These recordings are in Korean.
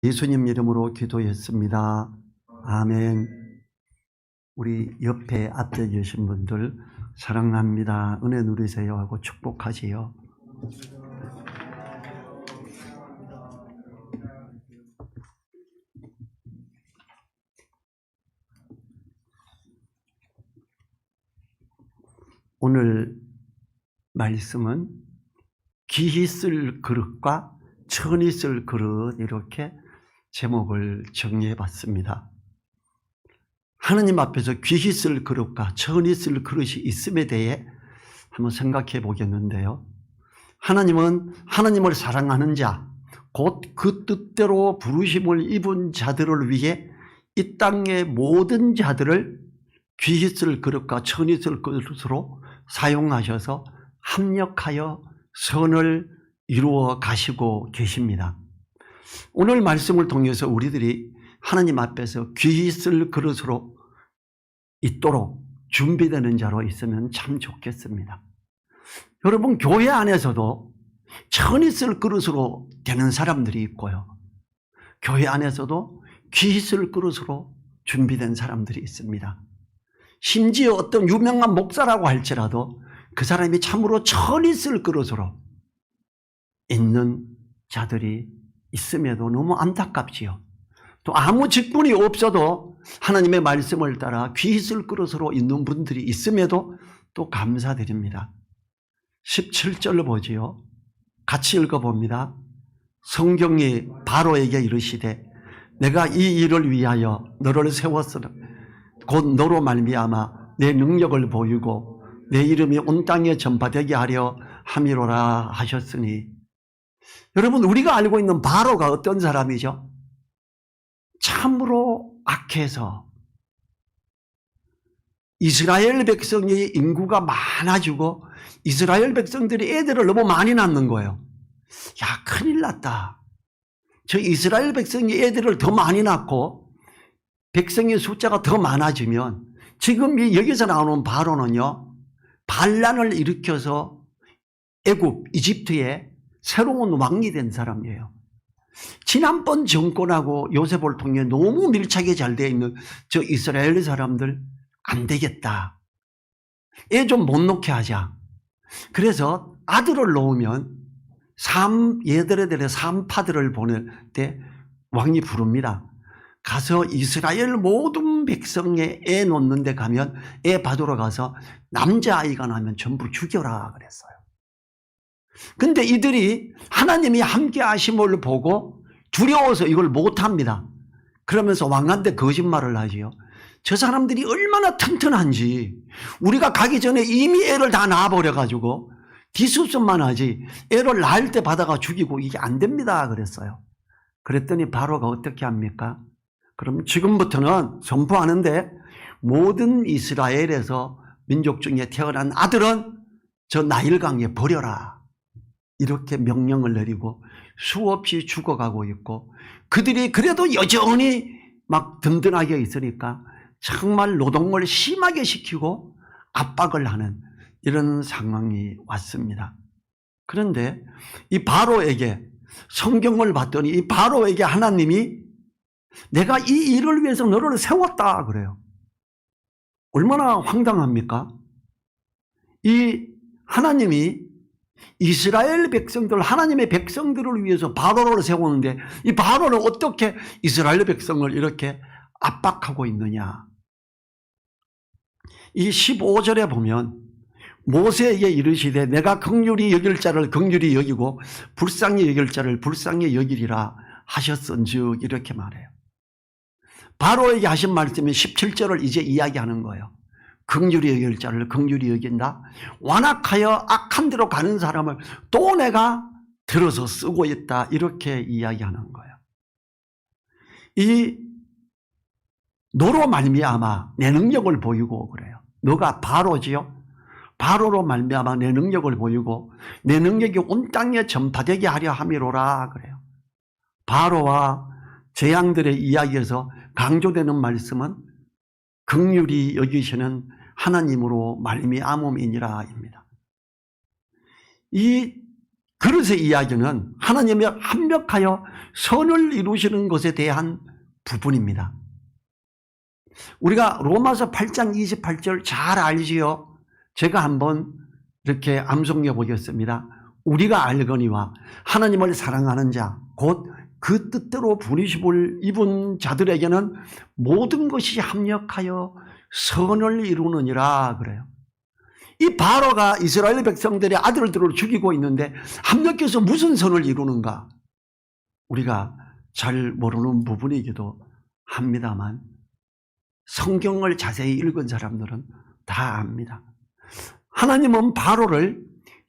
예수님 이름으로 기도했습니다. 아멘. 우리 옆에 앞에 계신 분들 사랑합니다. 은혜 누리세요 하고 축복하지요. 오늘 말씀은 귀히 쓸 그릇과 천히 쓸 그릇, 이렇게 제목을 정리해 봤습니다. 하느님 앞에서 귀히 쓸 그릇과 천히 쓸 그릇이 있음에 대해 한번 생각해 보겠는데요. 하나님은 하나님을 사랑하는 자, 곧 그 뜻대로 부르심을 입은 자들을 위해 이 땅의 모든 자들을 귀히 쓸 그릇과 천히 쓸 그릇으로 사용하셔서 합력하여 선을 이루어 가시고 계십니다. 오늘 말씀을 통해서 우리들이 하나님 앞에서 귀히 쓸 그릇으로 있도록 준비되는 자로 있으면 참 좋겠습니다. 여러분, 교회 안에서도 천히 쓸 그릇으로 되는 사람들이 있고요, 교회 안에서도 귀히 쓸 그릇으로 준비된 사람들이 있습니다. 심지어 어떤 유명한 목사라고 할지라도 그 사람이 참으로 천히 쓸 그릇으로 있는 자들이 있음에도 너무 안타깝지요. 또 아무 직분이 없어도 하나님의 말씀을 따라 귀히 쓸 그릇으로 있는 분들이 있음에도 또 감사드립니다. 17절로 보지요. 같이 읽어봅니다. 성경이 바로에게 이르시되 내가 이 일을 위하여 너를 세웠으나 곧 너로 말미암아 내 능력을 보이고 내 이름이 온 땅에 전파되게 하려 함이로라 하셨으니, 여러분, 우리가 알고 있는 바로가 어떤 사람이죠? 참으로 악해서 이스라엘 백성의 인구가 많아지고 이스라엘 백성들이 애들을 너무 많이 낳는 거예요. 야, 큰일 났다. 저 이스라엘 백성이 애들을 더 많이 낳고 백성의 숫자가 더 많아지면 지금 여기서 나오는 바로는요, 반란을 일으켜서 애굽, 이집트에 새로운 왕이 된 사람이에요. 지난번 정권하고 요셉을 통해 너무 밀착이 잘 되어 있는 저 이스라엘 사람들 안 되겠다. 애 좀 못 놓게 하자. 그래서 아들을 놓으면 얘들의 산파들을 보낼 때 왕이 부릅니다. 가서 이스라엘 모든 백성의 애 놓는 데 가면 애 받으러 가서 남자아이가 나면 전부 죽여라 그랬어요. 근데 이들이 하나님이 함께 하심을 보고 두려워서 이걸 못합니다. 그러면서 왕한테 거짓말을 하지요. 저 사람들이 얼마나 튼튼한지, 우리가 가기 전에 이미 애를 다 낳아버려가지고 뒷수습만 하지 애를 낳을 때 받아가 죽이고 이게 안 됩니다 그랬어요. 그랬더니 바로가 어떻게 합니까? 그럼 지금부터는 선포하는데 모든 이스라엘에서 민족 중에 태어난 아들은 저 나일강에 버려라, 이렇게 명령을 내리고 수없이 죽어가고 있고, 그들이 그래도 여전히 막 든든하게 있으니까 정말 노동을 심하게 시키고 압박을 하는 이런 상황이 왔습니다. 그런데 이 바로에게, 성경을 봤더니 이 바로에게 하나님이 내가 이 일을 위해서 너를 세웠다 그래요. 얼마나 황당합니까? 이 하나님이 이스라엘 백성들, 하나님의 백성들을 위해서 바로를 세우는데 이 바로는 어떻게 이스라엘 백성을 이렇게 압박하고 있느냐. 이 15절에 보면 모세에게 이르시되 내가 긍휼히 여길 자를 긍휼히 여기고 불쌍히 여길 자를 불쌍히 여기리라 하셨은즉, 이렇게 말해요. 바로에게 하신 말씀이 17절을 이제 이야기하는 거예요. 긍휼히 여길 자를 긍휼히 여긴다. 완악하여 악한 데로 가는 사람을 또 내가 들어서 쓰고 있다, 이렇게 이야기하는 거예요. 이 너로 말미암아 내 능력을 보이고 그래요. 너가 바로지요. 바로로 말미암아 내 능력을 보이고 내 능력이 온 땅에 전파되게 하려 함이로라 그래요. 바로와 재앙들의 이야기에서 강조되는 말씀은 긍휼히 여기시는 하나님으로 말미암음이니라 입니다. 이 그릇의 이야기는 하나님이 합력하여 선을 이루시는 것에 대한 부분입니다. 우리가 로마서 8장 28절 잘 알지요? 제가 한번 이렇게 암송해 보겠습니다. 우리가 알거니와 하나님을 사랑하는 자 곧 그 뜻대로 부르심을 입은 자들에게는 모든 것이 합력하여 선을 이루느니라 그래요. 이 바로가 이스라엘 백성들의 아들들을 죽이고 있는데 합력해서 무슨 선을 이루는가? 우리가 잘 모르는 부분이기도 합니다만 성경을 자세히 읽은 사람들은 다 압니다. 하나님은 바로를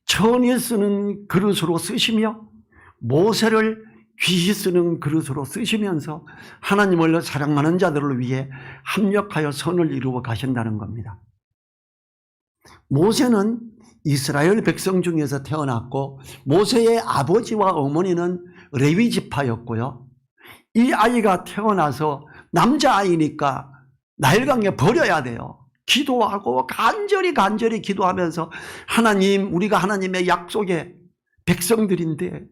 천이 쓰는 그릇으로 쓰시며 모세를 귀히 쓰는 그릇으로 쓰시면서 하나님을 사랑하는 자들을 위해 합력하여 선을 이루어 가신다는 겁니다. 모세는 이스라엘 백성 중에서 태어났고 모세의 아버지와 어머니는 레위 지파였고요. 이 아이가 태어나서 남자아이니까 나일강에 버려야 돼요. 기도하고 간절히 기도하면서 하나님, 우리가 하나님의 약속의 백성들인데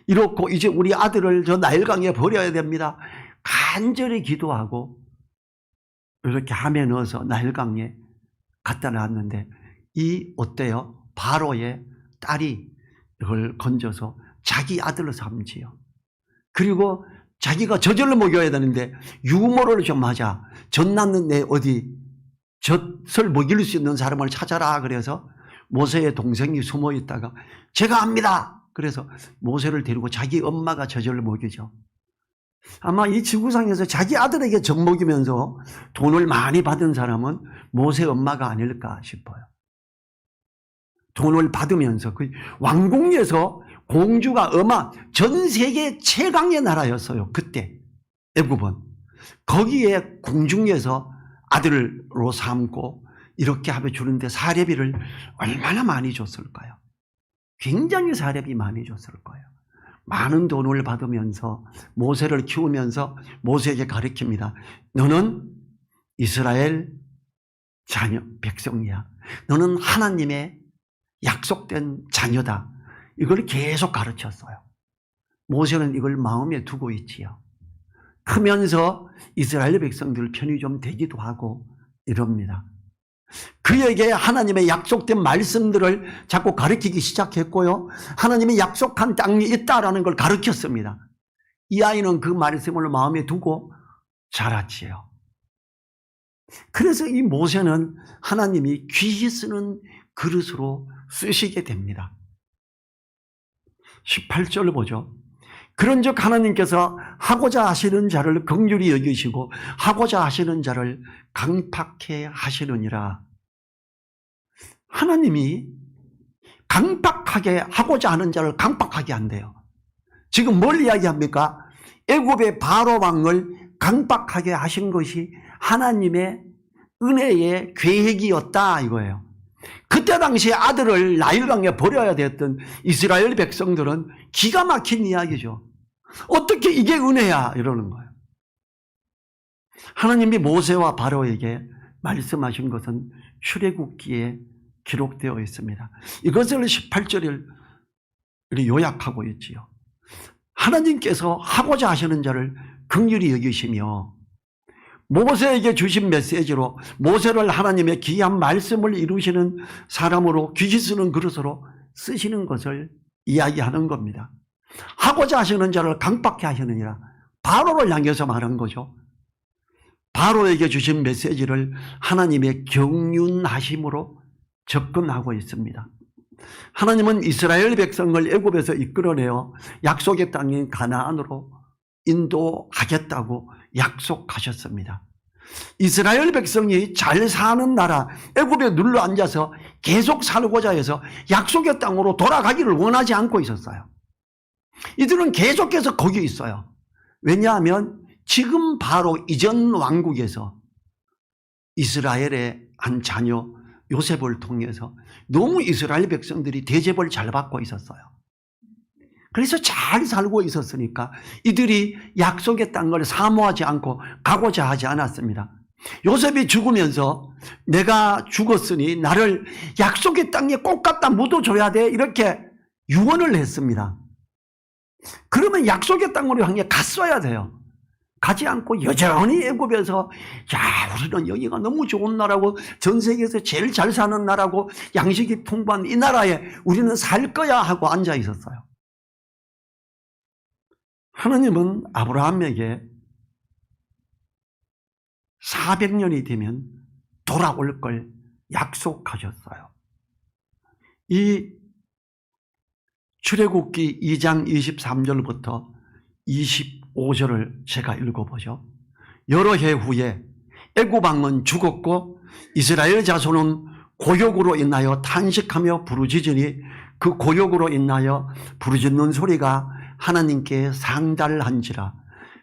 이렇고 이제 우리 아들을 저 나일강에 버려야 됩니다. 간절히 기도하고 이렇게 함에 넣어서 나일강에 갖다 놨는데 이 어때요? 바로의 딸이 이걸 건져서 자기 아들로 삼지요. 그리고 자기가 젖을 먹여야 되는데 유모를 좀 하자. 젖 낳는 애 어디 젖을 먹일 수 있는 사람을 찾아라. 그래서 모세의 동생이 숨어 있다가 제가 압니다. 그래서 모세를 데리고 자기 엄마가 젖을 먹이죠. 아마 이 지구상에서 자기 아들에게 젖 먹이면서 돈을 많이 받은 사람은 모세 엄마가 아닐까 싶어요. 돈을 받으면서 그 왕궁에서 공주가 전 세계 최강의 나라였어요. 그때 애굽은 거기에 궁중에서 아들로 삼고 이렇게 하며 주는데 사례비를 얼마나 많이 줬을까요? 굉장히 사례비 많이 줬을 거예요. 많은 돈을 받으면서 모세를 키우면서 모세에게 가르칩니다. 너는 이스라엘 자녀 백성이야. 너는 하나님의 약속된 자녀다. 이걸 계속 가르쳤어요. 모세는 이걸 마음에 두고 있지요. 크면서 이스라엘 백성들 편이 좀 되기도 하고 이럽니다. 그에게 하나님의 약속된 말씀들을 자꾸 가르치기 시작했고요. 하나님이 약속한 땅이 있다라는 걸 가르쳤습니다. 이 아이는 그 말씀을 마음에 두고 자랐지요. 그래서 이 모세는 하나님이 귀히 쓰는 그릇으로 쓰시게 됩니다. 18절을 보죠. 그런즉 하나님께서 하고자 하시는 자를 긍휼히 여기시고 하고자 하시는 자를 강팍해 하시느니라. 하나님이 강팍하게 하고자 하는 자를 강팍하게 한대요. 지금 뭘 이야기합니까? 애굽의 바로 왕을 강팍하게 하신 것이 하나님의 은혜의 계획이었다 이거예요. 그때 당시에 아들을 나일강에 버려야 됐던 이스라엘 백성들은 기가 막힌 이야기죠. 어떻게 이게 은혜야 이러는 거예요. 하나님이 모세와 바로에게 말씀하신 것은 출애굽기에 기록되어 있습니다. 이것을 18절을 요약하고 있지요. 하나님께서 하고자 하시는 자를 긍휼히 여기시며 모세에게 주신 메시지로 모세를 하나님의 귀한 말씀을 이루시는 사람으로 귀히 쓰는 그릇으로 쓰시는 것을 이야기하는 겁니다. 하고자 하시는 자를 강팍해 하시느니라. 바로를 향해서 말한 거죠. 바로에게 주신 메시지를 하나님의 경륜하심으로 접근하고 있습니다. 하나님은 이스라엘 백성을 애굽에서 이끌어내어 약속의 땅인 가나안으로 인도하겠다고 약속하셨습니다. 이스라엘 백성이 잘 사는 나라 애굽에 눌러 앉아서 계속 살고자 해서 약속의 땅으로 돌아가기를 원하지 않고 있었어요. 이들은 계속해서 거기 있어요. 왜냐하면 지금 바로 이전 왕국에서 이스라엘의 한 자녀 요셉을 통해서 너무 이스라엘 백성들이 대접을 잘 받고 있었어요. 그래서 잘 살고 있었으니까 이들이 약속의 땅을 사모하지 않고 가고자 하지 않았습니다. 요셉이 죽으면서 내가 죽었으니 나를 약속의 땅에 꼭 갖다 묻어줘야 돼 이렇게 유언을 했습니다. 그러면 약속의 땅으로 향해 갔어야 돼요. 가지 않고 여전히 애굽에서 야, 우리는 여기가 너무 좋은 나라고 전 세계에서 제일 잘 사는 나라고 양식이 풍부한 이 나라에 우리는 살 거야 하고 앉아 있었어요. 하나님은 아브라함에게 400년이 되면 돌아올 걸 약속하셨어요. 이 출애굽기 2장 23절부터 25절을 제가 읽어보죠. 여러 해 후에 애굽 왕은 죽었고 이스라엘 자손은 고욕으로 인하여 탄식하며 부르짖으니 그 고욕으로 인하여 부르짖는 소리가 하나님께 상달한지라.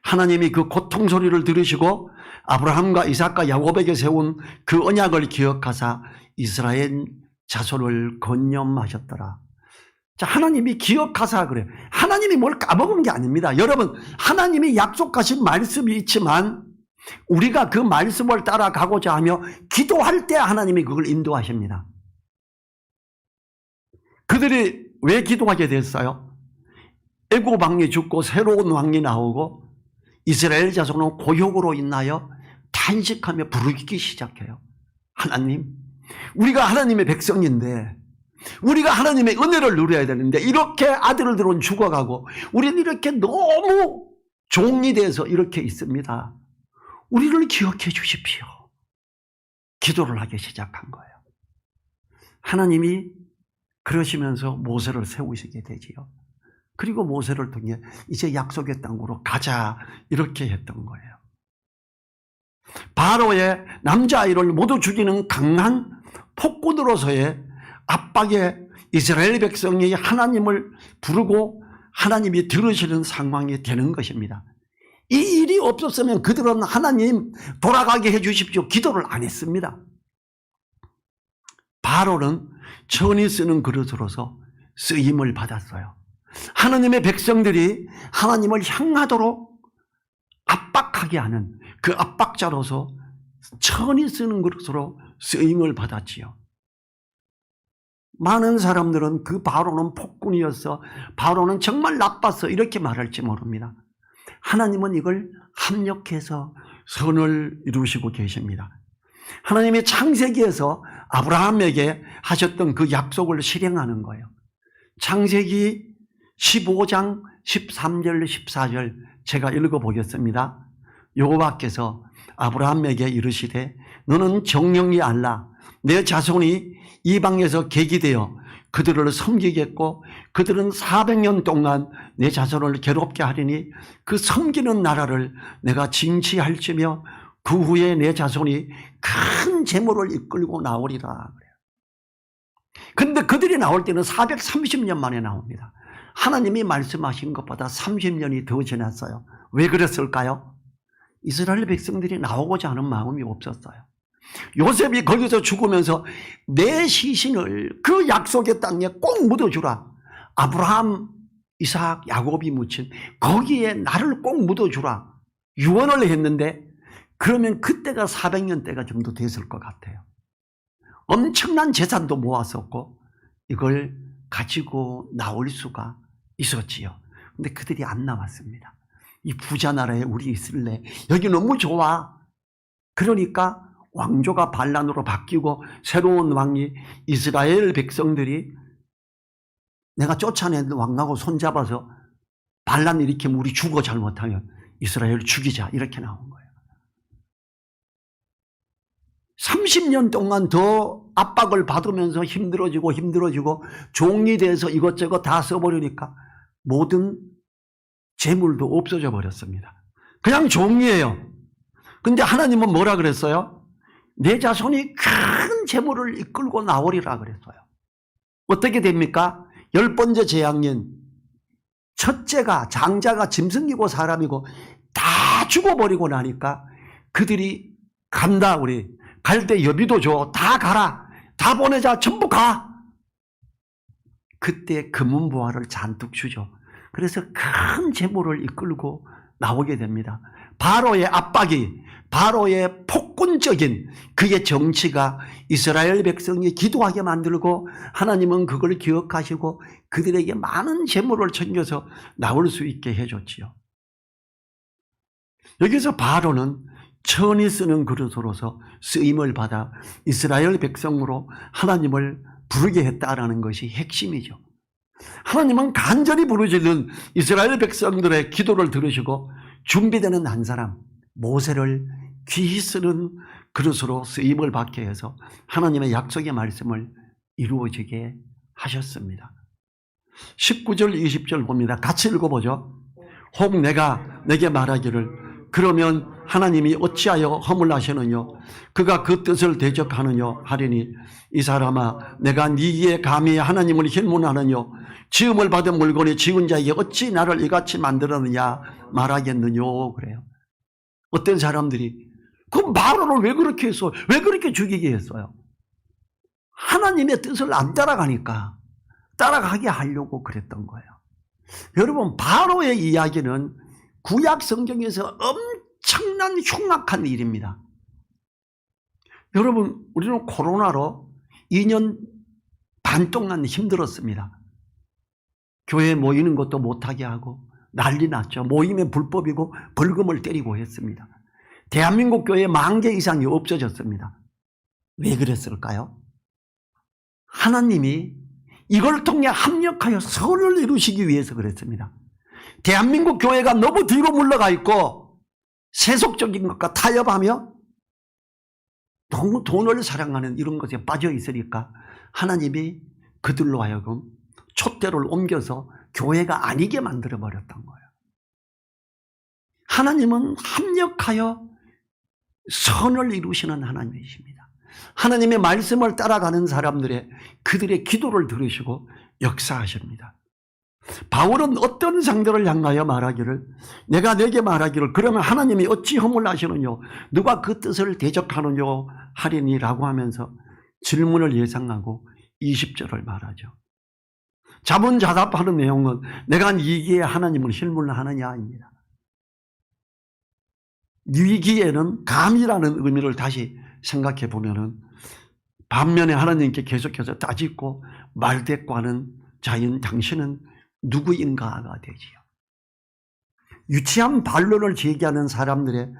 하나님이 그 고통 소리를 들으시고 아브라함과 이삭과 야곱에게 세운 그 언약을 기억하사 이스라엘 자손을 건념하셨더라. 자, 하나님이 기억하사 그래요. 하나님이 뭘 까먹은 게 아닙니다. 여러분, 하나님이 약속하신 말씀이 있지만 우리가 그 말씀을 따라가고자 하며 기도할 때 하나님이 그걸 인도하십니다. 그들이 왜 기도하게 됐어요? 애굽 왕이 죽고 새로운 왕이 나오고 이스라엘 자손은 고욕으로 인하여 탄식하며 부르기 시작해요. 하나님, 우리가 하나님의 백성인데 우리가 하나님의 은혜를 누려야 되는데 이렇게 아들들은 죽어가고 우리는 이렇게 너무 종이 돼서 이렇게 있습니다. 우리를 기억해 주십시오. 기도를 하기 시작한 거예요. 하나님이 그러시면서 모세를 세우시게 되지요. 그리고 모세를 통해 이제 약속의 땅으로 가자 이렇게 했던 거예요. 바로의 남자아이를 모두 죽이는 강한 폭군으로서의 압박에 이스라엘 백성이 하나님을 부르고 하나님이 들으시는 상황이 되는 것입니다. 이 일이 없었으면 그들은 하나님 돌아가게 해 주십시오 기도를 안 했습니다. 바로는 천이 쓰는 그릇으로서 쓰임을 받았어요. 하나님의 백성들이 하나님을 향하도록 압박하게 하는 그 압박자로서 천이 쓰는 그릇으로 쓰임을 받았지요. 많은 사람들은 그 바로는 폭군이었어, 바로는 정말 나빴어 이렇게 말할지 모릅니다. 하나님은 이걸 합력해서 선을 이루시고 계십니다. 하나님의 창세기에서 아브라함에게 하셨던 그 약속을 실행하는 거예요. 창세기 15장 13절 14절 제가 읽어보겠습니다. 여호와께서 아브라함에게 이르시되 너는 정령이 알라. 내 자손이 이방에서 객이되어 그들을 섬기겠고 그들은 400년 동안 내 자손을 괴롭게 하리니 그 섬기는 나라를 내가 징치할지며 그 후에 내 자손이 큰 재물을 이끌고 나오리라. 그런데 그들이 나올 때는 430년 만에 나옵니다. 하나님이 말씀하신 것보다 30년이 더 지났어요. 왜 그랬을까요? 이스라엘 백성들이 나오고자 하는 마음이 없었어요. 요셉이 거기서 죽으면서 내 시신을 그 약속의 땅에 꼭 묻어주라. 아브라함, 이삭, 야곱이 묻힌 거기에 나를 꼭 묻어주라. 유언을 했는데 그러면 그때가 400년 때가 정도 됐을 것 같아요. 엄청난 재산도 모았었고 이걸 가지고 나올 수가 있었지요. 근데 그들이 안 나왔습니다. 이 부자 나라에 우리 있을래? 여기 너무 좋아. 그러니까 왕조가 반란으로 바뀌고 새로운 왕이 이스라엘 백성들이 내가 쫓아낸 왕하고 손잡아서 반란 일으키면 우리 죽어 잘못하면 이스라엘 죽이자 이렇게 나온 거예요. 30년 동안 더 압박을 받으면서 힘들어지고 종이 돼서 이것저것 다 써버리니까 모든 재물도 없어져 버렸습니다. 그냥 종이에요. 근데 하나님은 뭐라 그랬어요? 내 자손이 큰 재물을 이끌고 나오리라 그랬어요. 어떻게 됩니까? 10번째 재앙년 첫째가 장자가 짐승이고 사람이고 다 죽어버리고 나니까 그들이 간다. 우리 갈 때 여비도 줘. 다 가라. 다 보내자. 전부 가. 그때 금은보화를 잔뜩 주죠. 그래서 큰 재물을 이끌고 나오게 됩니다. 바로의 압박이, 바로의 폭 폭군적인 그의 정치가 이스라엘 백성이 기도하게 만들고 하나님은 그걸 기억하시고 그들에게 많은 재물을 챙겨서 나올 수 있게 해줬지요. 여기서 바로는 천이 쓰는 그릇으로서 쓰임을 받아 이스라엘 백성으로 하나님을 부르게 했다라는 것이 핵심이죠. 하나님은 간절히 부르짖는 이스라엘 백성들의 기도를 들으시고 준비되는 한 사람 모세를 귀히 쓰는 그릇으로 쓰임을 받게 해서 하나님의 약속의 말씀을 이루어지게 하셨습니다. 19절 20절 봅니다. 같이 읽어보죠. 혹 내가 내게 말하기를 그러면 하나님이 어찌하여 허물나시느냐 그가 그 뜻을 대적하느냐 하리니 이 사람아 내가 네게 감히 하나님을 힐문하느냐 지음을 받은 물건이 지은 자에게 어찌 나를 이같이 만들었느냐 말하겠느냐 그래요. 어떤 사람들이 그 바로를 왜 그렇게 했어요? 왜 그렇게 죽이게 했어요? 하나님의 뜻을 안 따라가니까 따라가게 하려고 그랬던 거예요. 여러분 바로의 이야기는 구약 성경에서 엄청난 흉악한 일입니다. 여러분 우리는 코로나로 2년 반 동안 힘들었습니다. 교회에 모이는 것도 못하게 하고 난리 났죠. 모이면 불법이고 벌금을 때리고 했습니다. 대한민국 교회 10,000개 이상이 없어졌습니다. 왜 그랬을까요? 하나님이 이걸 통해 합력하여 선을 이루시기 위해서 그랬습니다. 대한민국 교회가 너무 뒤로 물러가 있고 세속적인 것과 타협하며 너무 돈을 사랑하는 이런 것에 빠져 있으니까 하나님이 그들로 하여금 촛대를 옮겨서 교회가 아니게 만들어버렸던 거예요. 하나님은 합력하여 선을 이루시는 하나님이십니다. 하나님의 말씀을 따라가는 사람들의 그들의 기도를 들으시고 역사하십니다. 바울은 어떤 상대를 향하여 말하기를 내가 내게 말하기를 그러면 하나님이 어찌 허물나시느냐 누가 그 뜻을 대적하느냐 하리니라고 하면서 질문을 예상하고 20절을 말하죠. 자문자답하는 내용은 내가 네기에 하나님을 힐문하느냐입니다. 네기에는 감이라는 의미를 다시 생각해 보면은 반면에 하나님께 계속해서 따지고 말대꾸하는 자인 당신은 누구인가가 되지요. 유치한 반론을 제기하는 사람들에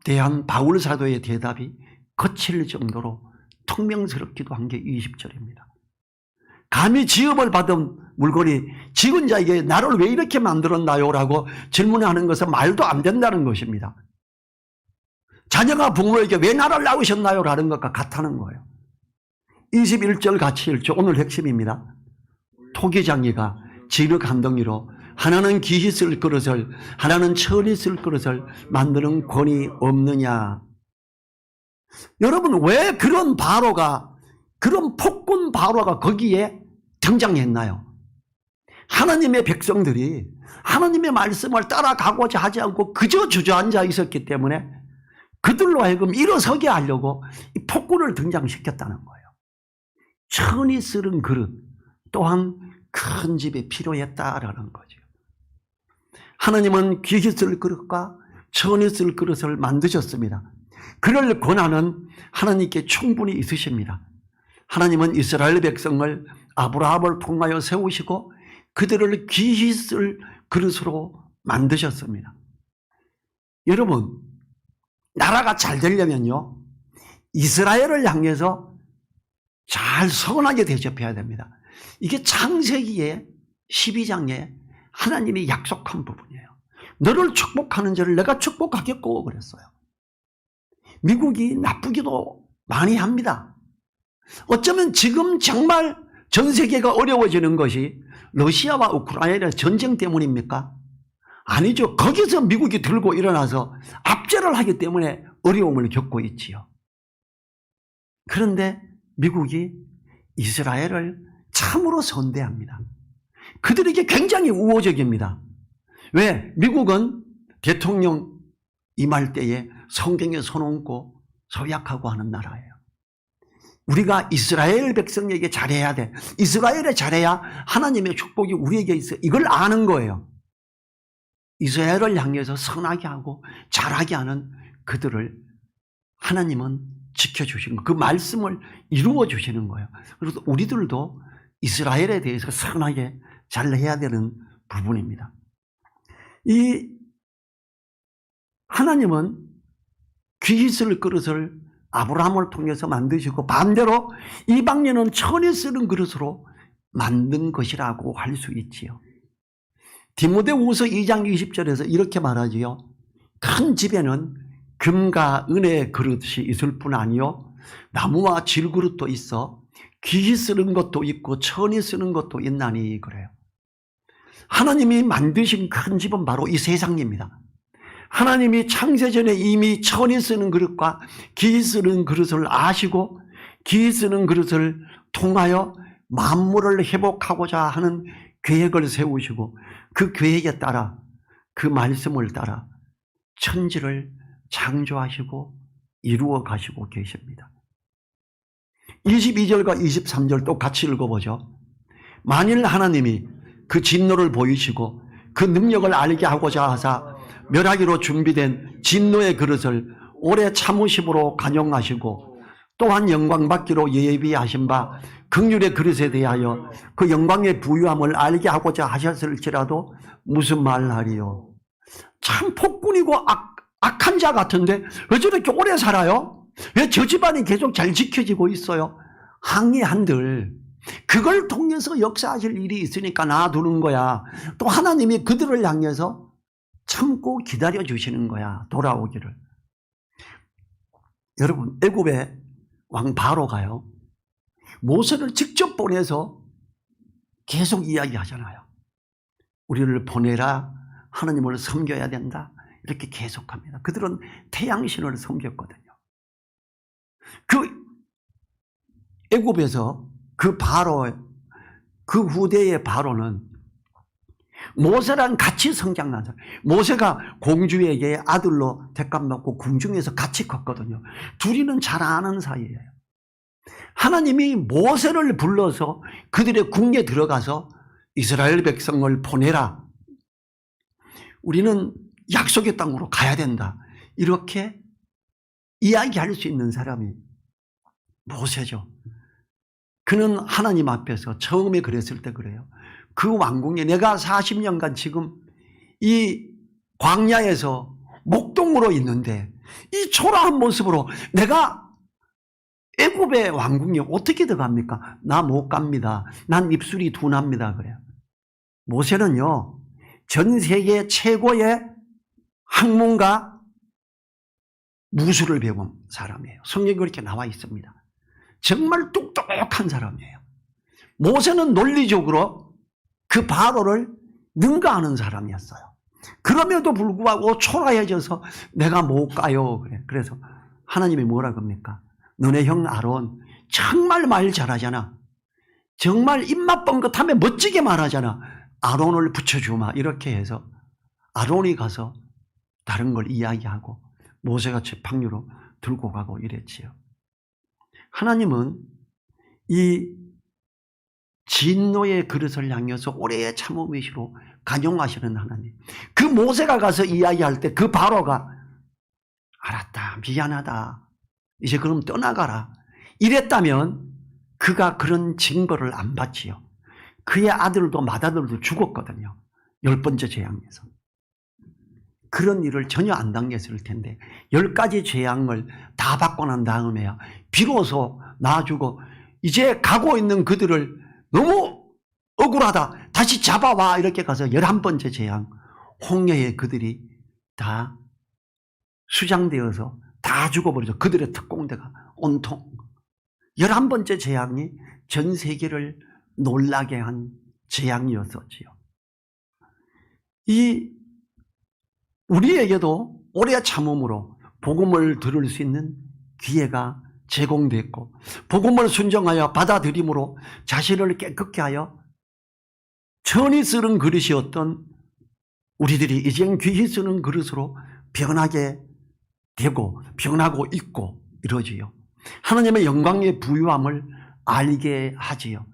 대한 바울 사도의 대답이 거칠 정도로 퉁명스럽기도 한 게 20절입니다. 감히 지음을 받은 물건이 지은 자에게 나를 왜 이렇게 만들었나요? 라고 질문하는 것은 말도 안 된다는 것입니다. 자녀가 부모에게 왜 나를 낳으셨나요? 라는 것과 같다는 거예요. 21절 같이 읽죠. 오늘 핵심입니다. 토기장이가 진흙 한 덩이로 하나는 기히 쓸 그릇을 하나는 천이 쓸 그릇을 만드는 권이 없느냐. 여러분 왜 그런 바로가 그런 폭군 바로가 거기에 등장했나요? 하나님의 백성들이 하나님의 말씀을 따라가고자 하지 않고 그저 주저앉아 있었기 때문에 그들로 하여금 일어서게 하려고 이 폭군을 등장시켰다는 거예요. 천이 쓰는 그릇 또한 큰 집이 필요했다라는 거죠. 하나님은 귀히 쓸 그릇과 천이 쓸 그릇을 만드셨습니다. 그럴 권한은 하나님께 충분히 있으십니다. 하나님은 이스라엘 백성을 아브라함을 통하여 세우시고 그들을 귀히 쓸 그릇으로 만드셨습니다. 여러분 나라가 잘 되려면요 이스라엘을 향해서 잘 선하게 대접해야 됩니다. 이게 창세기의 12장에 하나님이 약속한 부분이에요. 너를 축복하는 자를 내가 축복하겠고 그랬어요. 미국이 나쁘기도 많이 합니다. 어쩌면 지금 정말 전 세계가 어려워지는 것이 러시아와 우크라이나 전쟁 때문입니까? 아니죠. 거기서 미국이 들고 일어나서 압제를 하기 때문에 어려움을 겪고 있지요. 그런데 미국이 이스라엘을 참으로 선대합니다. 그들에게 굉장히 우호적입니다. 왜? 미국은 대통령 임할 때에 성경에 손 얹고 서약하고 하는 나라예요. 우리가 이스라엘 백성에게 잘해야 돼. 이스라엘에 잘해야 하나님의 축복이 우리에게 있어. 이걸 아는 거예요. 이스라엘을 향해서 선하게 하고 잘하게 하는 그들을 하나님은 지켜주시는 거예요. 그 말씀을 이루어 주시는 거예요. 그래서 우리들도 이스라엘에 대해서 선하게 잘 해야 되는 부분입니다. 이 하나님은 귀 있을 그릇을 아브라함을 통해서 만드시고 반대로 이방인은 천이 쓰는 그릇으로 만든 것이라고 할 수 있지요. 디모데후서 2장 20절에서 이렇게 말하지요. 큰 집에는 금과 은의 그릇이 있을 뿐 아니요 나무와 질그릇도 있어 귀 쓰는 것도 있고 천이 쓰는 것도 있나니 그래요. 하나님이 만드신 큰 집은 바로 이 세상입니다. 하나님이 창세전에 이미 천이 쓰는 그릇과 기 쓰는 그릇을 아시고 기 쓰는 그릇을 통하여 만물을 회복하고자 하는 계획을 세우시고 그 계획에 따라 그 말씀을 따라 천지를 창조하시고 이루어 가시고 계십니다. 22절과 23절 또 같이 읽어보죠. 만일 하나님이 그 진노를 보이시고 그 능력을 알게 하고자 하사 멸하기로 준비된 진노의 그릇을 오래 참으심으로 간용하시고 또한 영광받기로 예비하신 바 긍휼의 그릇에 대하여 그 영광의 부유함을 알게 하고자 하셨을지라도 무슨 말하리요. 참 폭군이고 악한 자 같은데 왜 저렇게 오래 살아요? 왜 저 집안이 계속 잘 지켜지고 있어요? 항의한들 그걸 통해서 역사하실 일이 있으니까 놔두는 거야. 또 하나님이 그들을 향해서 참고 기다려 주시는 거야. 돌아오기를. 여러분 애굽의 왕 바로가요 모세를 직접 보내서 계속 이야기하잖아요. 우리를 보내라. 하나님을 섬겨야 된다. 이렇게 계속합니다. 그들은 태양신을 섬겼거든요. 그 애굽에서 그 바로 그 후대의 바로는 모세랑 같이 성장한 사람. 모세가 공주에게 아들로 택감받고 궁중에서 같이 컸거든요. 둘이는 잘 아는 사이예요. 하나님이 모세를 불러서 그들의 궁에 들어가서 이스라엘 백성을 보내라. 우리는 약속의 땅으로 가야 된다. 이렇게 이야기할 수 있는 사람이 모세죠. 그는 하나님 앞에서 처음에 그랬을 때 그래요. 그 왕궁에 내가 40년간 지금 이 광야에서 목동으로 있는데 이 초라한 모습으로 내가 애굽의 왕궁에 어떻게 들어갑니까? 나 못 갑니다. 난 입술이 둔합니다. 그래요. 모세는요, 전 세계 최고의 학문가 무술을 배운 사람이에요. 성경에 그렇게 나와 있습니다. 정말 똑똑한 사람이에요. 모세는 논리적으로 그 바로를 능가하는 사람이었어요. 그럼에도 불구하고 초라해져서 내가 못 가요. 그래. 그래서 하나님이 뭐라 그럽니까? 너네 형 아론 정말 말 잘하잖아. 정말 입맛 뻥긋하면 멋지게 말하잖아. 아론을 붙여주마. 이렇게 해서 아론이 가서 다른 걸 이야기하고 모세가 지팡이로 들고 가고 이랬지요. 하나님은 이 진노의 그릇을 향해서 오래 참으시로 간용하시는 하나님. 그 모세가 가서 이야기할 때 그 바로가 알았다, 미안하다, 이제 그럼 떠나가라 이랬다면 그가 그런 증거를 안 받지요. 그의 아들도 맏아들도 죽었거든요. 10번째 재앙에서. 그런 일을 전혀 안 당했을 텐데 10가지 재앙을 다 받고 난 다음에야 비로소 놔주고 이제 가고 있는 그들을 너무 억울하다, 다시 잡아와 이렇게 가서 11번째 재앙, 홍해에 그들이 다 수장되어서 다 죽어버리죠. 그들의 특공대가 온통. 11번째 재앙이 전 세계를 놀라게 한 재앙이었었지요. 우리에게도 오래 참음으로 복음을 들을 수 있는 기회가 제공됐고 복음을 순종하여 받아들임으로 자신을 깨끗게 하여 천이 쓰는 그릇이었던 우리들이 이젠 귀히 쓰는 그릇으로 변하게 되고 변하고 있고 이러지요. 하나님의 영광의 부유함을 알게 하지요.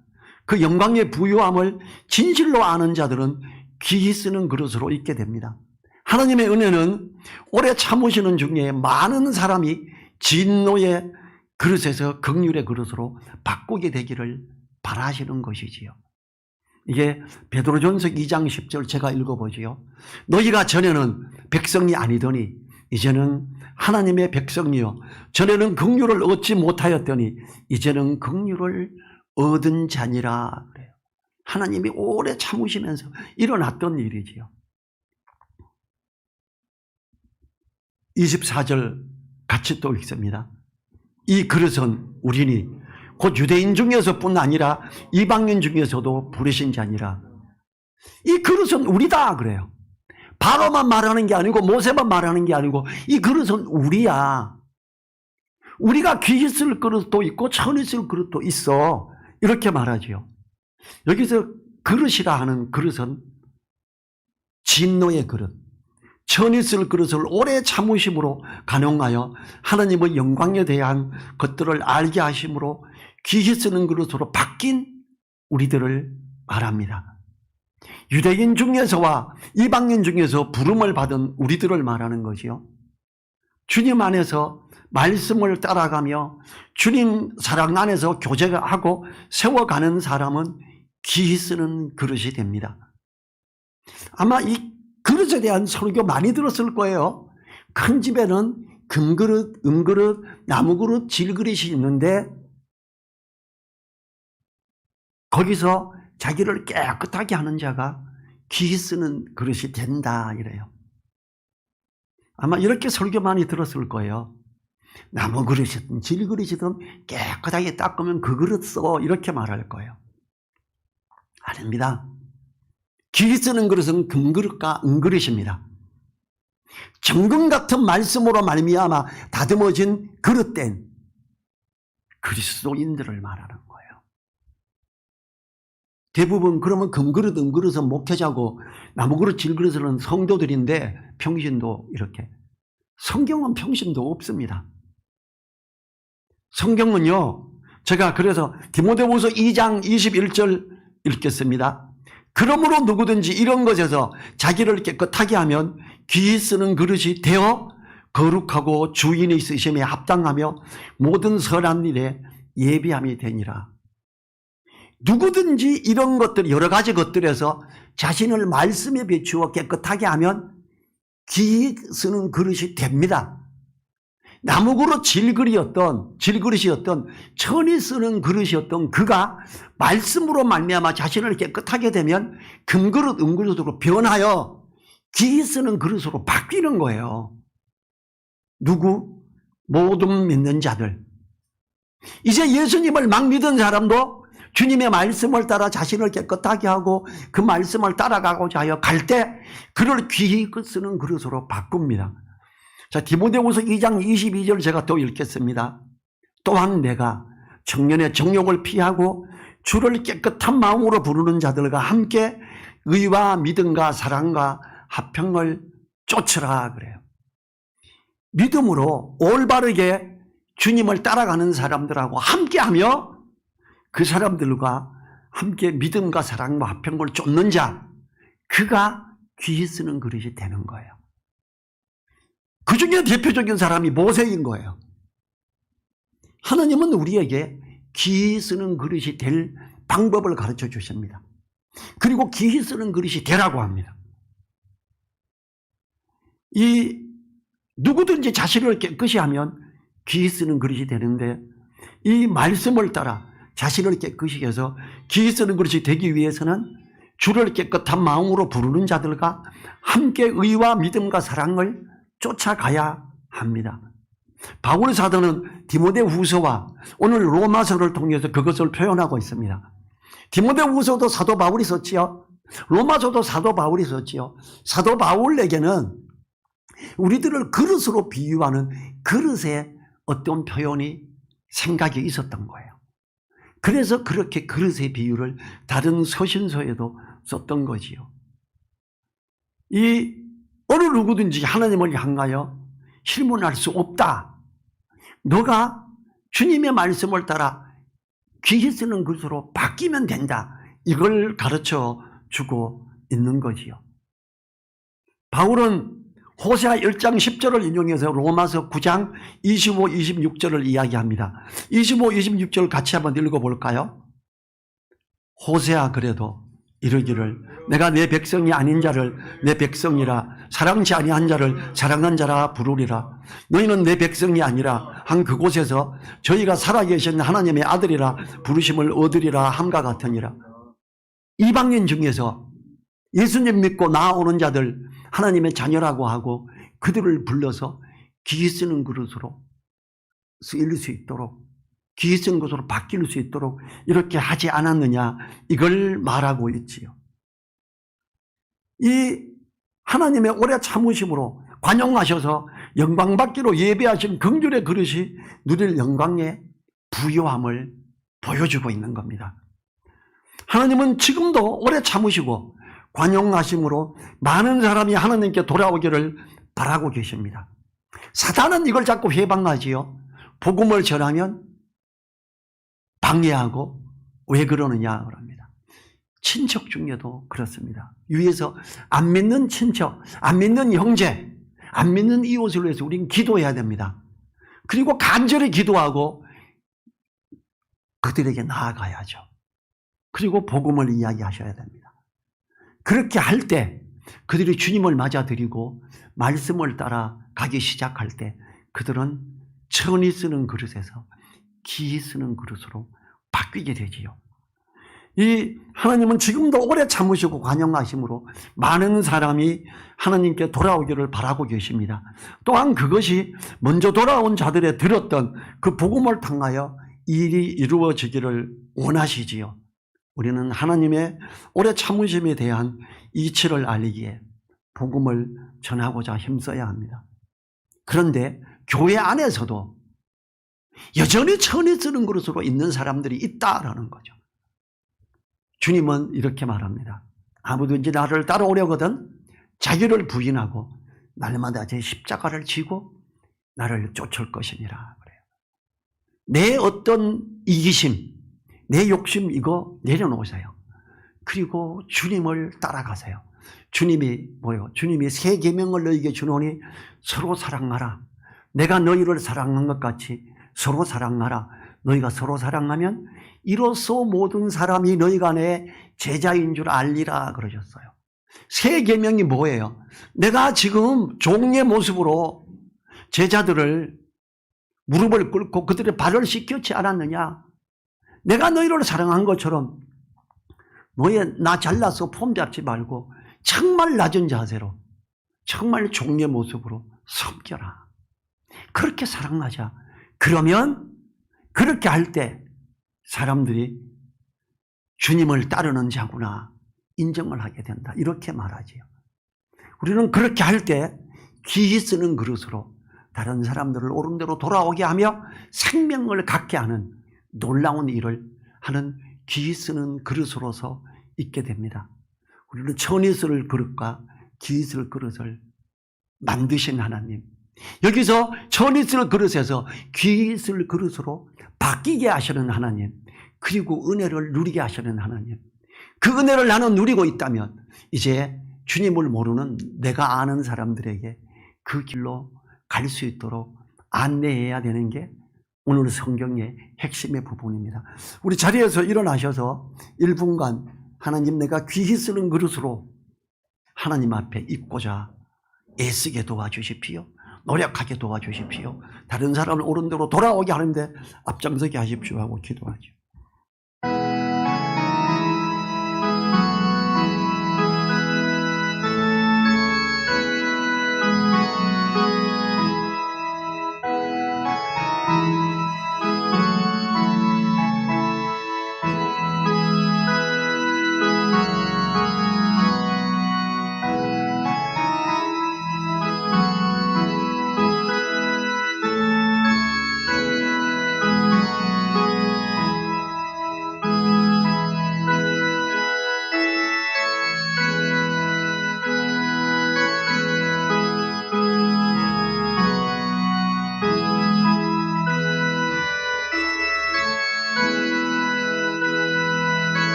그 영광의 부유함을 진실로 아는 자들은 귀히 쓰는 그릇으로 있게 됩니다. 하나님의 은혜는 오래 참으시는 중에 많은 사람이 진노의 그릇에서 긍휼의 그릇으로 바꾸게 되기를 바라시는 것이지요. 이게 베드로전서 2장 10절 제가 읽어보지요. 너희가 전에는 백성이 아니더니 이제는 하나님의 백성이요 전에는 긍휼을 얻지 못하였더니 이제는 긍휼을 얻은 자니라 그래요. 하나님이 오래 참으시면서 일어났던 일이지요. 24절 같이 또 읽습니다. 이 그릇은 우리니 곧 유대인 중에서뿐 아니라 이방인 중에서도 부르신 자니라. 이 그릇은 우리다 그래요. 바로만 말하는 게 아니고 모세만 말하는 게 아니고 이 그릇은 우리야. 우리가 귀히 쓸 그릇도 있고 천히 쓸 그릇도 있어. 이렇게 말하지요. 여기서 그릇이라 하는 그릇은 진노의 그릇, 천히 쓸 그릇을 오래 참으심으로 간용하여 하나님의 영광에 대한 것들을 알게 하심으로 귀히 쓰는 그릇으로 바뀐 우리들을 말합니다. 유대인 중에서와 이방인 중에서 부름을 받은 우리들을 말하는 것이요. 주님 안에서 말씀을 따라가며 주님 사랑 안에서 교제하고 세워가는 사람은 귀히 쓰는 그릇이 됩니다. 아마 이 그릇에 대한 설교 많이 들었을 거예요. 큰 집에는 금그릇, 은그릇, 나무그릇, 질그릇이 있는데 거기서 자기를 깨끗하게 하는 자가 귀히 쓰는 그릇이 된다 이래요. 아마 이렇게 설교 많이 들었을 거예요. 나무 그릇이든 질 그릇이든 깨끗하게 닦으면 그 그릇 써 이렇게 말할 거예요. 아닙니다. 귀히 쓰는 그릇은 금그릇과 은그릇입니다. 정금 같은 말씀으로 말미암아 다듬어진 그릇된 그리스도인들을 말하는 거예요. 대부분 그러면 금그릇, 은그릇은 목회자고 나무그릇, 질그릇은 성도들인데 평신도 이렇게. 성경은 평신도 없습니다. 성경은요, 제가 그래서 디모데후서 2장 21절 읽겠습니다. 그러므로 누구든지 이런 것에서 자기를 깨끗하게 하면 귀히 쓰는 그릇이 되어 거룩하고 주인의 쓰심에 합당하며 모든 선한 일에 예비함이 되니라. 누구든지 이런 것들 여러 가지 것들에서 자신을 말씀에 비추어 깨끗하게 하면 귀히 쓰는 그릇이 됩니다. 나무그릇 질그릇이었던 천히 쓰는 그릇이었던 그가 말씀으로 말미암아 자신을 깨끗하게 되면 금그릇 은그릇으로 변하여 귀히 쓰는 그릇으로 바뀌는 거예요. 누구? 모든 믿는 자들. 이제 예수님을 막 믿은 사람도 주님의 말씀을 따라 자신을 깨끗하게 하고 그 말씀을 따라가고자 하여 갈 때 그를 귀히 쓰는 그릇으로 바꿉니다. 자, 디모데후서 2장 22절 제가 또 읽겠습니다. 또한 내가 청년의 정욕을 피하고 주를 깨끗한 마음으로 부르는 자들과 함께 의와 믿음과 사랑과 화평을 쫓으라 그래요. 믿음으로 올바르게 주님을 따라가는 사람들하고 함께하며 그 사람들과 함께 믿음과 사랑과 화평을 쫓는 자, 그가 귀히 쓰는 그릇이 되는 거예요. 그 중에 대표적인 사람이 모세인 거예요. 하나님은 우리에게 귀히 쓰는 그릇이 될 방법을 가르쳐 주십니다. 그리고 귀히 쓰는 그릇이 되라고 합니다. 이 누구든지 자신을 깨끗이 하면 귀히 쓰는 그릇이 되는데 이 말씀을 따라 자신을 깨끗이 해서 귀히 쓰는 그릇이 되기 위해서는 주를 깨끗한 마음으로 부르는 자들과 함께 의와 믿음과 사랑을 쫓아가야 합니다. 바울 사도는 디모데후서와 오늘 로마서를 통해서 그것을 표현하고 있습니다. 디모데후서도 사도 바울이 썼지요. 로마서도 사도 바울이 썼지요. 사도 바울에게는 우리들을 그릇으로 비유하는 그릇의 어떤 표현이 생각이 있었던 거예요. 그래서 그렇게 그릇의 비유를 다른 서신서에도 썼던 거지요. 이 어느 누구든지 하나님을 향하여 실문할 수 없다. 너가 주님의 말씀을 따라 귀히 쓰는 것으로 바뀌면 된다. 이걸 가르쳐 주고 있는 거지요. 바울은 호세아 1장 10절을 인용해서 로마서 9장 25, 26절을 이야기합니다. 25, 26절 같이 한번 읽어볼까요? 호세아 그래도 이르기를 내가 내 백성이 아닌 자를 내 백성이라 사랑치 아니한 자를 사랑한 자라 부르리라. 너희는 내 백성이 아니라 한 그곳에서 저희가 살아계신 하나님의 아들이라 부르심을 얻으리라 함과 같으니라. 이방인 중에서 예수님 믿고 나아오는 자들 하나님의 자녀라고 하고 그들을 불러서 기 쓰는 그릇으로 쓰일 수 있도록 기 쓰는 것으로 바뀔 수 있도록 이렇게 하지 않았느냐 이걸 말하고 있지요. 이 하나님의 오래 참으심으로 관용하셔서 영광 받기로 예배하신 긍휼의 그릇이 누릴 영광의 부요함을 보여주고 있는 겁니다. 하나님은 지금도 오래 참으시고 관용하심으로 많은 사람이 하나님께 돌아오기를 바라고 계십니다. 사단은 이걸 자꾸 회방하지요. 복음을 전하면 방해하고 왜 그러느냐 그럽니다. 친척 중에도 그렇습니다. 위에서 안 믿는 친척, 안 믿는 형제, 안 믿는 이웃을 위해서 우리는 기도해야 됩니다. 그리고 간절히 기도하고 그들에게 나아가야죠. 그리고 복음을 이야기하셔야 됩니다. 그렇게 할 때 그들이 주님을 맞아들이고 말씀을 따라 가기 시작할 때 그들은 천이 쓰는 그릇에서 기 쓰는 그릇으로 바뀌게 되지요. 이 하나님은 지금도 오래 참으시고 관용하심으로 많은 사람이 하나님께 돌아오기를 바라고 계십니다. 또한 그것이 먼저 돌아온 자들의 들었던 그 복음을 통하여 일이 이루어지기를 원하시지요. 우리는 하나님의 오래 참으심에 대한 이치를 알리기에 복음을 전하고자 힘써야 합니다. 그런데 교회 안에서도 여전히 천이 쓰는 그릇으로 있는 사람들이 있다라는 거죠. 주님은 이렇게 말합니다. 아무든지 나를 따라오려거든 자기를 부인하고 날마다 제 십자가를 지고 나를 쫓을 것이니라 그래요. 내 어떤 이기심, 내 욕심 이거 내려놓으세요. 그리고 주님을 따라가세요. 주님이 뭐예요? 주님이 새 계명을 너희에게 주노니 서로 사랑하라. 내가 너희를 사랑한 것 같이 서로 사랑하라. 너희가 서로 사랑하면 이로써 모든 사람이 너희가 내 제자인 줄 알리라 그러셨어요. 새 계명이 뭐예요? 내가 지금 종의 모습으로 제자들을 무릎을 꿇고 그들의 발을 씻겼지 않았느냐? 내가 너희를 사랑한 것처럼 너희 나 잘나서 폼 잡지 말고 정말 낮은 자세로 정말 종의 모습으로 섬겨라. 그렇게 사랑하자. 그러면 그렇게 할 때 사람들이 주님을 따르는 자구나 인정을 하게 된다. 이렇게 말하지요. 우리는 그렇게 할 때 기 쓰는 그릇으로 다른 사람들을 옳은 대로 돌아오게 하며 생명을 갖게 하는 놀라운 일을 하는 기 쓰는 그릇으로서 있게 됩니다. 우리는 천이 쓸 그릇과 기 쓸 그릇을 만드신 하나님, 여기서 천이 쓸 그릇에서 기 쓸 그릇으로 바뀌게 하시는 하나님, 그리고 은혜를 누리게 하시는 하나님, 그 은혜를 나는 누리고 있다면 이제 주님을 모르는 내가 아는 사람들에게 그 길로 갈 수 있도록 안내해야 되는 게 오늘 성경의 핵심의 부분입니다. 우리 자리에서 일어나셔서 1분간 하나님 내가 귀히 쓰는 그릇으로 하나님 앞에 있고자 애쓰게 도와주십시오. 노력하게 도와주십시오. 다른 사람을 옳은 대로 돌아오게 하는데 앞장서게 하십시오 하고 기도하죠.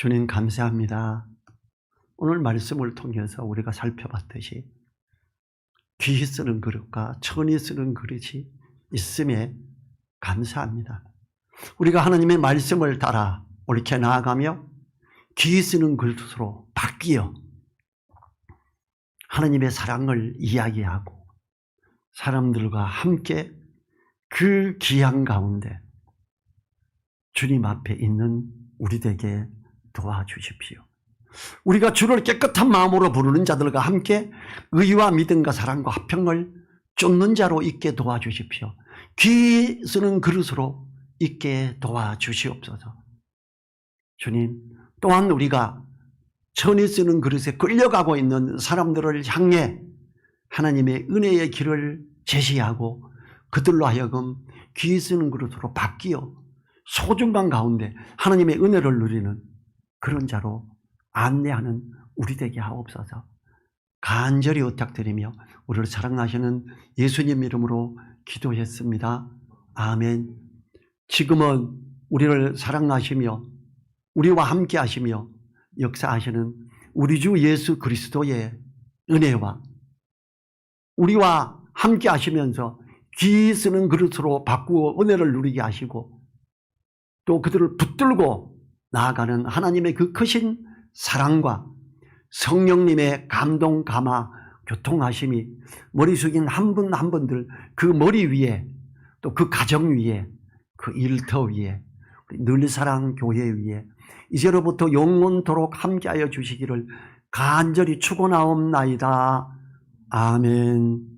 주님 감사합니다. 오늘 말씀을 통해서 우리가 살펴봤듯이 귀히 쓰는 그릇과 천히 쓰는 그릇이 있음에 감사합니다. 우리가 하나님의 말씀을 따라 옳게 나아가며 귀히 쓰는 그릇으로 바뀌어 하나님의 사랑을 이야기하고 사람들과 함께 그 귀한 가운데 주님 앞에 있는 우리 되게 도와주십시오. 우리가 주를 깨끗한 마음으로 부르는 자들과 함께 의와 믿음과 사랑과 화평을 쫓는 자로 있게 도와주십시오. 귀 쓰는 그릇으로 있게 도와주시옵소서. 주님, 또한 우리가 천히 쓰는 그릇에 끌려가고 있는 사람들을 향해 하나님의 은혜의 길을 제시하고 그들로 하여금 귀 쓰는 그릇으로 바뀌어 소중한 가운데 하나님의 은혜를 누리는 그런 자로 안내하는 우리 되게 하옵소서. 간절히 부탁드리며 우리를 사랑하시는 예수님 이름으로 기도했습니다. 아멘. 지금은 우리를 사랑하시며 우리와 함께 하시며 역사하시는 우리 주 예수 그리스도의 은혜와 우리와 함께 하시면서 귀 쓰는 그릇으로 바꾸어 은혜를 누리게 하시고 또 그들을 붙들고 나아가는 하나님의 그 크신 사랑과 성령님의 감동, 감화, 교통하심이 머리 숙인 한 분 한 분들 그 머리 위에 또 그 가정 위에 그 일터 위에 늘사랑 교회 위에 이제로부터 영원토록 함께하여 주시기를 간절히 축원하옵나이다. 아멘.